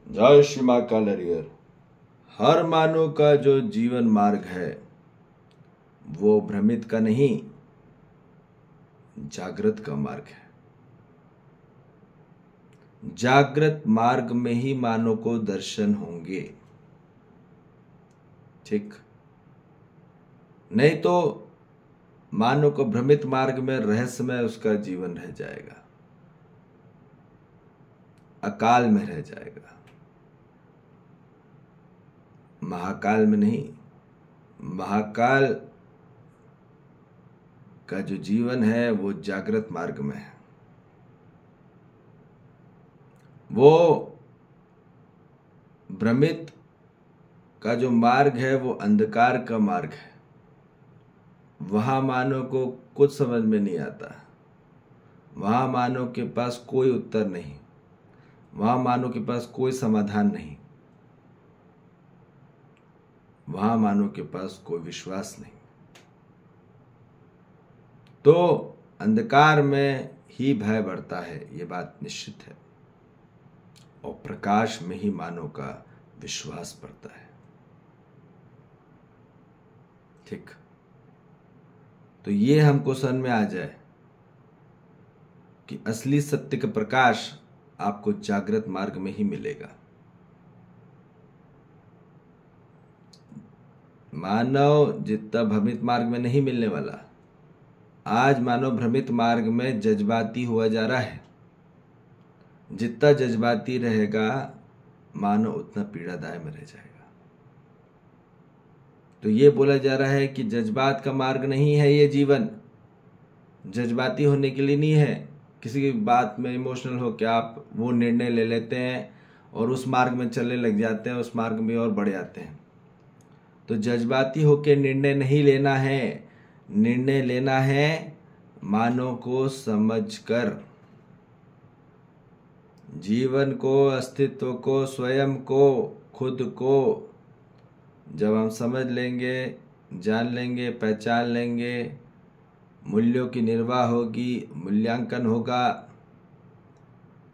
जय श्री मां कालरियर। हर मानव का जो जीवन मार्ग है वो भ्रमित का नहीं, जागृत का मार्ग है। जागृत मार्ग में ही मानव को दर्शन होंगे, ठीक? नहीं तो मानव को भ्रमित मार्ग में रहस्यमय उसका जीवन रह जाएगा, अकाल में रह जाएगा, महाकाल में नहीं। महाकाल का जो जीवन है वो जागृत मार्ग में है। वो भ्रमित का जो मार्ग है वो अंधकार का मार्ग है। वहां मानव को कुछ समझ में नहीं आता, वहां मानव के पास कोई उत्तर नहीं, वहां मानव के पास कोई समाधान नहीं, वहां मानव के पास कोई विश्वास नहीं। तो अंधकार में ही भय बढ़ता है, ये बात निश्चित है, और प्रकाश में ही मानव का विश्वास बढ़ता है, ठीक? तो ये हमको समझ में आ जाए कि असली सत्य का प्रकाश आपको जागृत मार्ग में ही मिलेगा। मानव जितना भ्रमित मार्ग में नहीं मिलने वाला। आज मानव भ्रमित मार्ग में जज्बाती हुआ जा रहा है। जितना जज्बाती रहेगा मानव उतना पीड़ादाय में रह जाएगा। तो ये बोला जा रहा है कि जज्बात का मार्ग नहीं है ये जीवन। जज्बाती होने के लिए नहीं है। किसी की बात में इमोशनल हो के आप वो निर्णय ले लेते हैं और उस मार्ग में चलने लग जाते हैं, उस मार्ग में और बढ़ जाते हैं। तो जज्बाती होके निर्णय नहीं लेना है, निर्णय लेना है मानव को समझकर, जीवन को, अस्तित्व को, स्वयं को, खुद को। जब हम समझ लेंगे, जान लेंगे, पहचान लेंगे, मूल्यों की निर्वाह होगी, मूल्यांकन होगा,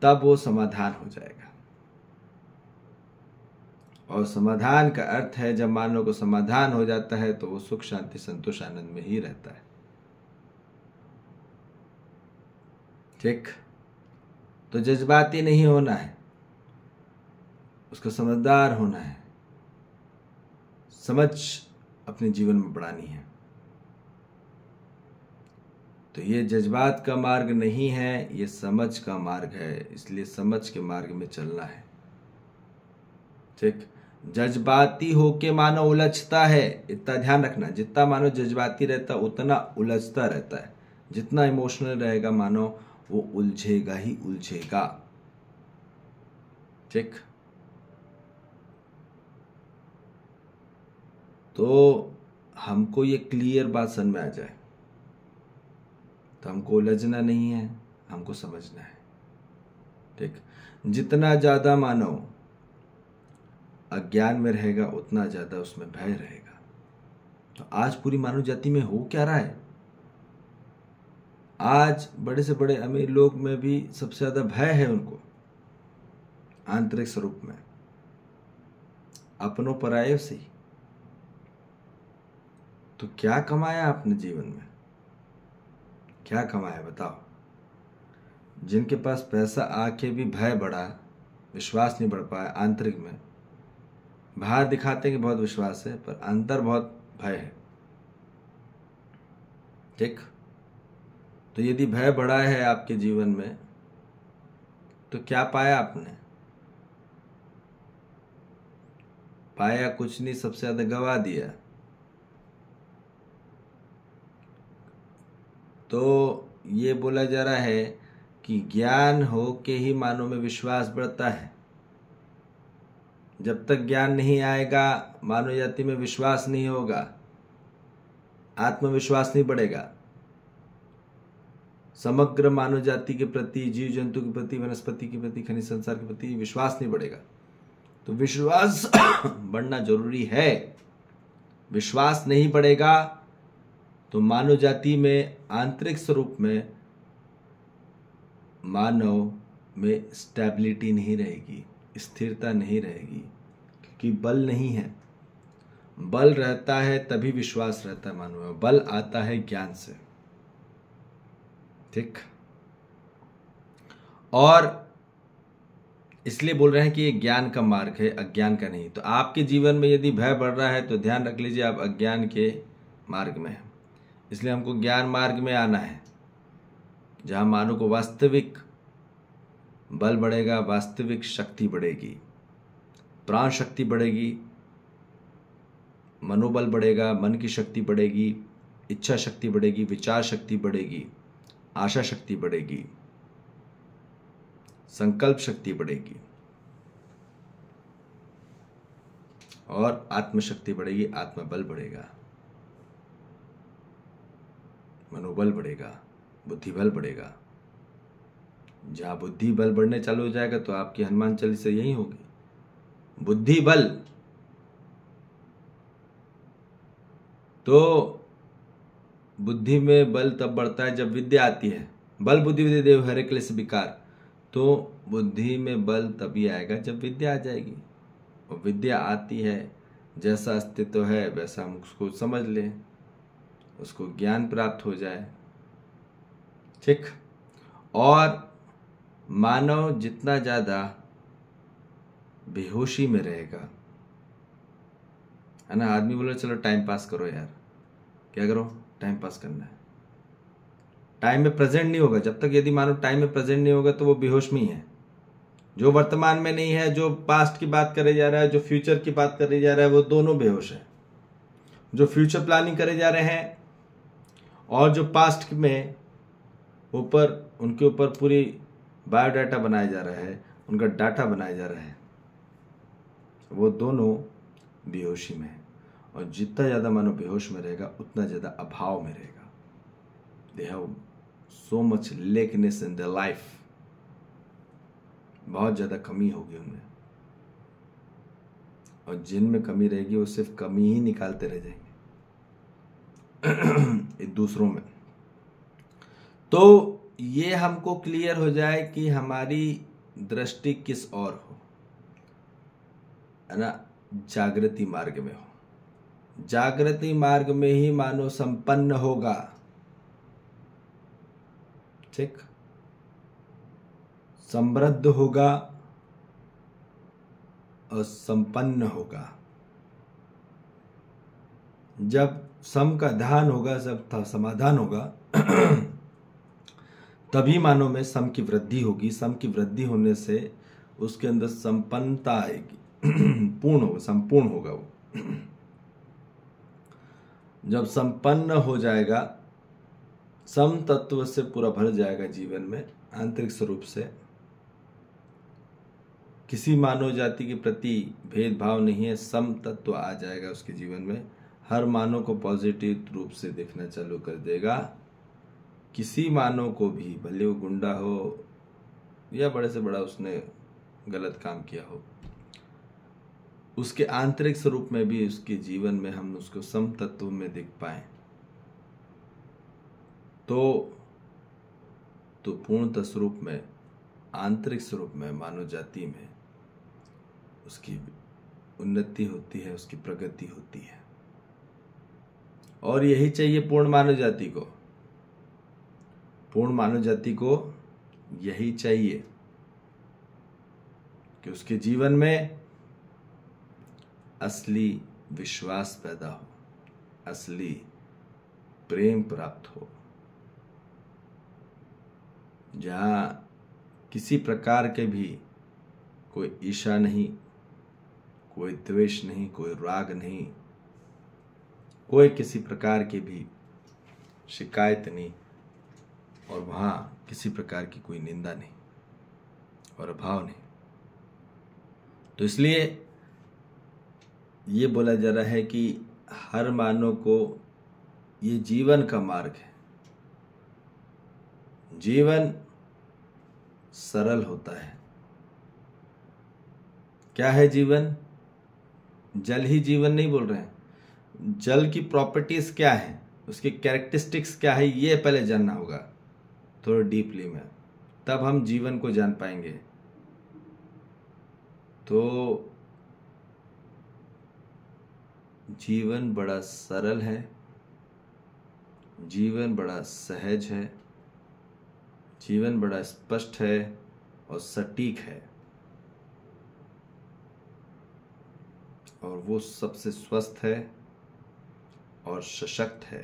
तब वो समाधान हो जाएगा। और समाधान का अर्थ है जब मानव को समाधान हो जाता है तो वो सुख, शांति, संतोष, आनंद में ही रहता है, ठीक? तो जज्बाती नहीं होना है, उसको समझदार होना है, समझ अपने जीवन में बढ़ानी है। तो ये जज्बात का मार्ग नहीं है, ये समझ का मार्ग है। इसलिए समझ के मार्ग में चलना है, ठीक? जज्बाती होके मानव उलझता है, इतना ध्यान रखना। जितना मानव जज्बाती रहता है उतना उलझता रहता है। जितना इमोशनल रहेगा मानव वो उलझेगा ही उलझेगा, ठीक? तो हमको ये क्लियर बात समझ में आ जाए तो हमको उलझना नहीं है, हमको समझना है, ठीक? जितना ज्यादा मानव अज्ञान में रहेगा उतना ज्यादा उसमें भय रहेगा। तो आज पूरी मानव जाति में हो क्या रहा है? आज बड़े से बड़े अमीर लोग में भी सबसे ज्यादा भय है उनको, आंतरिक स्वरूप में, अपनों पराये से ही। तो क्या कमाया आपने जीवन में? क्या कमाया बताओ? जिनके पास पैसा आके भी भय बढ़ा, विश्वास नहीं बढ़ पाया आंतरिक में। बाहर दिखाते हैं कि बहुत विश्वास है पर अंदर बहुत भय है, ठीक? तो यदि भय बढ़ा है आपके जीवन में तो क्या पाया आपने? पाया कुछ नहीं, सबसे ज्यादा गवा दिया। तो ये बोला जा रहा है कि ज्ञान हो के ही मानव में विश्वास बढ़ता है। जब तक ज्ञान नहीं आएगा मानव जाति में विश्वास नहीं होगा, आत्मविश्वास नहीं बढ़ेगा। समग्र मानव जाति के प्रति, जीव जंतु के प्रति, वनस्पति के प्रति, खनिज संसार के प्रति विश्वास नहीं बढ़ेगा। तो विश्वास बढ़ना जरूरी है। विश्वास नहीं बढ़ेगा तो मानव जाति में, आंतरिक स्वरूप में मानव में स्टेबिलिटी नहीं रहेगी, स्थिरता नहीं रहेगी, क्योंकि बल नहीं है। बल रहता है तभी विश्वास रहता है मानव में, बल आता है ज्ञान से। ठीक, और इसलिए बोल रहे हैं कि ये ज्ञान का मार्ग है, अज्ञान का नहीं। तो आपके जीवन में यदि भय बढ़ रहा है तो ध्यान रख लीजिए आप अज्ञान के मार्ग में हैं। इसलिए हमको ज्ञान मार्ग में आना है, जहां मानव को वास्तविक बल बढ़ेगा, वास्तविक शक्ति बढ़ेगी, प्राण शक्ति बढ़ेगी, मनोबल बढ़ेगा, मन की शक्ति बढ़ेगी, इच्छा शक्ति बढ़ेगी, विचार शक्ति बढ़ेगी, आशा शक्ति बढ़ेगी, संकल्प शक्ति बढ़ेगी और आत्मशक्ति बढ़ेगी, आत्मबल बढ़ेगा, मनोबल बढ़ेगा, बुद्धिबल बढ़ेगा। जहां बुद्धि बल बढ़ने चालू हो जाएगा तो आपकी हनुमान चालीसा यही होगी, बुद्धि बल। तो बुद्धि में बल तब बढ़ता है जब विद्या आती है। बल बुद्धि विद्या देव हरे क्लेश विकार। तो बुद्धि में बल तभी आएगा जब विद्या आ जाएगी, और विद्या आती है, जैसा अस्तित्व है वैसा हम उसको समझ लें, उसको ज्ञान प्राप्त हो जाए। ठीक, और मानव जितना ज्यादा बेहोशी में रहेगा, है ना। आदमी बोले चलो टाइम पास करो यार, क्या करो, टाइम पास करना है। टाइम में प्रेजेंट नहीं होगा जब तक, यदि मानो टाइम में प्रेजेंट नहीं होगा तो वो बेहोश में ही है। जो वर्तमान में नहीं है, जो पास्ट की बात करे जा रहा है, जो फ्यूचर की बात करे जा रहा है, वो दोनों बेहोश है। जो फ्यूचर प्लानिंग करे जा रहे हैं और जो पास्ट में उनके ऊपर पूरी बायोडाटा बनाया जा रहा है, उनका डाटा बनाया जा रहा है, वो दोनों बेहोशी में है। और जितना ज्यादा मानो बेहोश में रहेगा उतना ज्यादा अभाव में रहेगा। They have so much lackness in the life, बहुत ज्यादा कमी होगी उनमें, और जिनमें कमी रहेगी वो सिर्फ कमी ही निकालते रह जाएंगे एक दूसरों में। तो ये हमको क्लियर हो जाए कि हमारी दृष्टि किस ओर हो, है ना, जागृति मार्ग में हो। जागृति मार्ग में ही मानव संपन्न होगा। ठीक, समृद्ध होगा और संपन्न होगा। जब सम का ध्यान होगा, जब समाधान होगा, तभी मानव में सम की वृद्धि होगी। सम की वृद्धि होने से उसके अंदर संपन्नता आएगी, पूर्ण होगा, संपूर्ण होगा वो। जब संपन्न हो जाएगा, सम तत्व से पूरा भर जाएगा जीवन में, आंतरिक स्वरूप से किसी मानव जाति के प्रति भेदभाव नहीं है, सम तत्व आ जाएगा उसके जीवन में। हर मानव को पॉजिटिव रूप से देखना चालू कर देगा। किसी मानव को भी, भले वो गुंडा हो या बड़े से बड़ा उसने गलत काम किया हो, उसके आंतरिक स्वरूप में भी, उसके जीवन में हम उसको सम तत्व में देख पाए तो पूर्णतः स्वरूप में, आंतरिक स्वरूप में, मानव जाति में उसकी उन्नति होती है, उसकी प्रगति होती है। और यही चाहिए पूर्ण मानव जाति को। पूर्ण मानव जाति को यही चाहिए कि उसके जीवन में असली विश्वास पैदा हो, असली प्रेम प्राप्त हो, जहां किसी प्रकार के भी कोई ईर्ष्या नहीं, कोई द्वेष नहीं, कोई राग नहीं, कोई किसी प्रकार की भी शिकायत नहीं, और वहां किसी प्रकार की कोई निंदा नहीं और अभाव नहीं। तो इसलिए ये बोला जा रहा है कि हर मानव को ये जीवन का मार्ग है। जीवन सरल होता है। क्या है जीवन? जल ही जीवन नहीं बोल रहे हैं। जल की प्रॉपर्टीज क्या है, उसकी कैरेक्टरिस्टिक्स क्या है, ये पहले जानना होगा थोड़ा डीपली में, तब हम जीवन को जान पाएंगे। तो जीवन बड़ा सरल है, जीवन बड़ा सहज है, जीवन बड़ा स्पष्ट है और सटीक है, और वो सबसे स्वस्थ है और सशक्त है।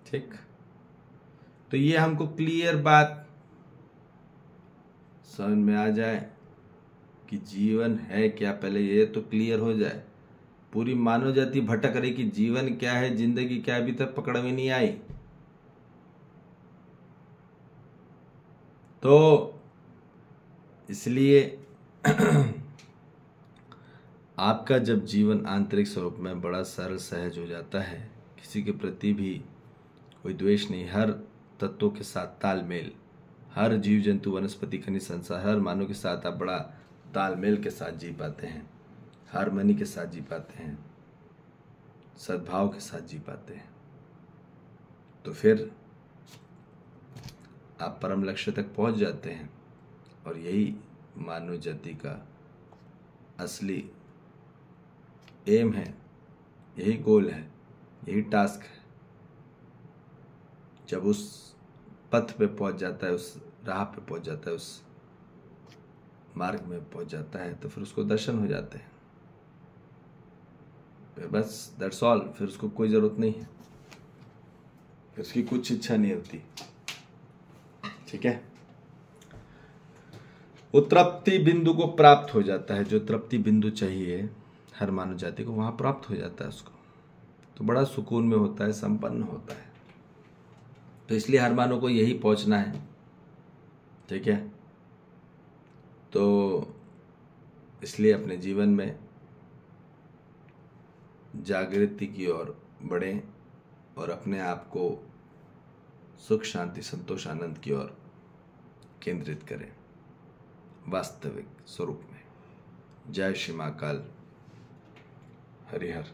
ठीक, तो ये हमको क्लियर बात समझ में आ जाए कि जीवन है क्या, पहले ये तो क्लियर हो जाए। पूरी मानव जाति भटक रही कि जीवन क्या है, जिंदगी क्या है, अभी तक पकड़ में नहीं आई। तो इसलिए आपका जब जीवन आंतरिक स्वरूप में बड़ा सरल सहज हो जाता है, किसी के प्रति भी कोई द्वेष नहीं, हर तत्वों के साथ तालमेल, हर जीव जंतु वनस्पति खनिज संसार हर मानव के साथ आप बड़ा तालमेल के साथ जी पाते हैं, हार्मनी के साथ जी पाते हैं, सद्भाव के साथ जी पाते हैं, तो फिर आप परम लक्ष्य तक पहुंच जाते हैं। और यही मानव जाति का असली एम है, यही गोल है, यही टास्क है। जब उस पथ पे पहुंच जाता है, उस राह पे पहुंच जाता है, उस मार्ग में पहुंच जाता है, तो फिर उसको दर्शन हो जाते हैं। बस दैट्स ऑल, फिर उसको कोई जरूरत नहीं है, फिर उसकी कुछ इच्छा नहीं होती। ठीक है, वो तृप्ति बिंदु को प्राप्त हो जाता है, जो तृप्ति बिंदु चाहिए हर मानव जाति को, वहां प्राप्त हो जाता है उसको, तो बड़ा सुकून में होता है, संपन्न होता है। तो इसलिए हर मानव को यही पहुंचना है। ठीक है, तो इसलिए अपने जीवन में जागृति की ओर बढ़ें और अपने आप को सुख शांति संतोष आनंद की ओर केंद्रित करें वास्तविक स्वरूप में। जय श्री महाकाल, हरिहर।